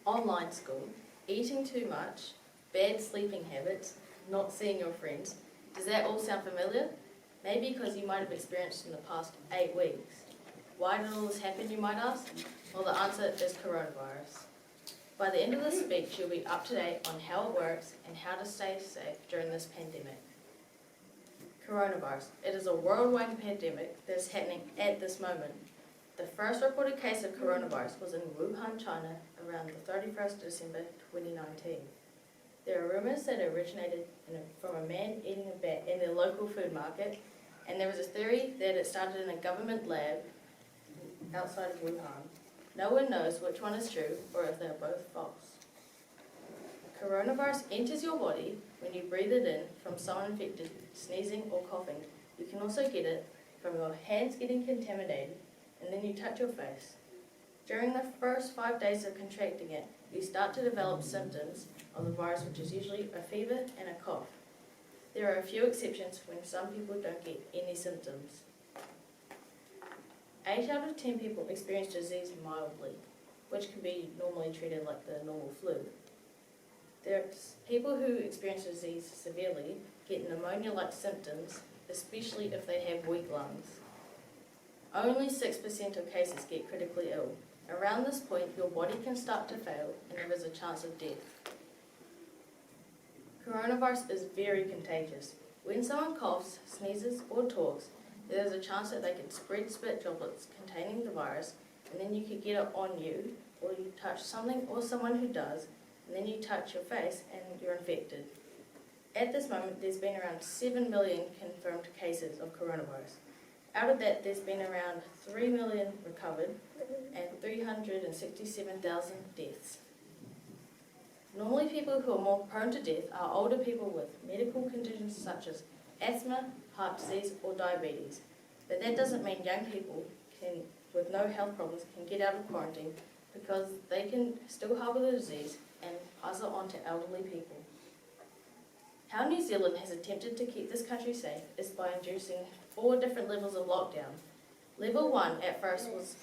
online school, eating too much, bad sleeping habits, not seeing your friends. Does that all sound familiar? Maybe because you might have experienced in the past 8 weeks. Why did all this happen, you might ask? Well, the answer is coronavirus. By the end of this speech, you'll be up to date on how it works and how to stay safe during this pandemic. Coronavirus. It is a worldwide pandemic that is happening at this moment. The first reported case of coronavirus was in Wuhan, China, around the 31st December 2019. There are rumours that it originated from a man eating a bat in their local food market, and there is a theory that it started in a government lab outside of Wuhan. No one knows which one is true or if they are both false. Coronavirus enters your body when you breathe it in from someone infected, sneezing or coughing. You can also get it from your hands getting contaminated and then you touch your face. During the first 5 days of contracting it, you start to develop symptoms of the virus, which is usually a fever and a cough. There are a few exceptions when some people don't get any symptoms. 8 out of 10 people experience disease mildly, which can be normally treated like the normal flu. There's people who experience disease severely get pneumonia-like symptoms, especially if they have weak lungs. Only 6% of cases get critically ill. Around this point, your body can start to fail and there is a chance of death. Coronavirus is very contagious. When someone coughs, sneezes, or talks, there is a chance that they can spread spit droplets containing the virus, and then you could get it on you, or you touch something or someone who does, and then you touch your face and you're infected. At this moment, there's been around 7 million confirmed cases of coronavirus. Out of that, there's been around 3 million recovered and 367,000 deaths. Normally, people who are more prone to death are older people with medical conditions such as asthma, heart disease, or diabetes. But that doesn't mean young people with no health problems can get out of quarantine, because they can still harbour the disease and pass it on to elderly people. How New Zealand has attempted to keep this country safe is by introducing 4 different levels of lockdown. Level 1 at first was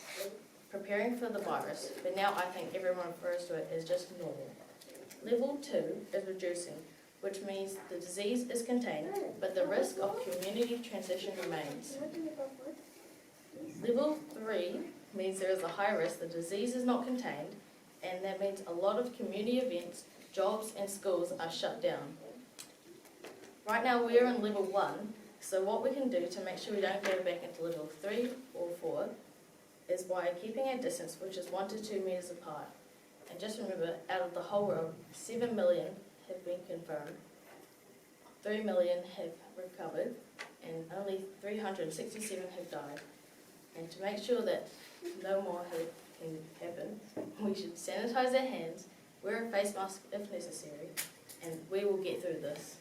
preparing for the virus, but now I think everyone refers to it as just normal. Level 2 is reducing, which means the disease is contained, but the risk of community transmission remains. Level 3 means there is a high risk the disease is not contained, and that means a lot of community events, jobs and schools are shut down. Right now we are in level 1, so what we can do to make sure we don't go back into level 3 or 4 is by keeping our distance, which is 1 to 2 metres apart. And just remember, out of the whole world, 7 million have been confirmed, 3 million have recovered, and only 367 have died. And to make sure that no more can happen, we should sanitize our hands, wear a face mask if necessary, and we will get through this.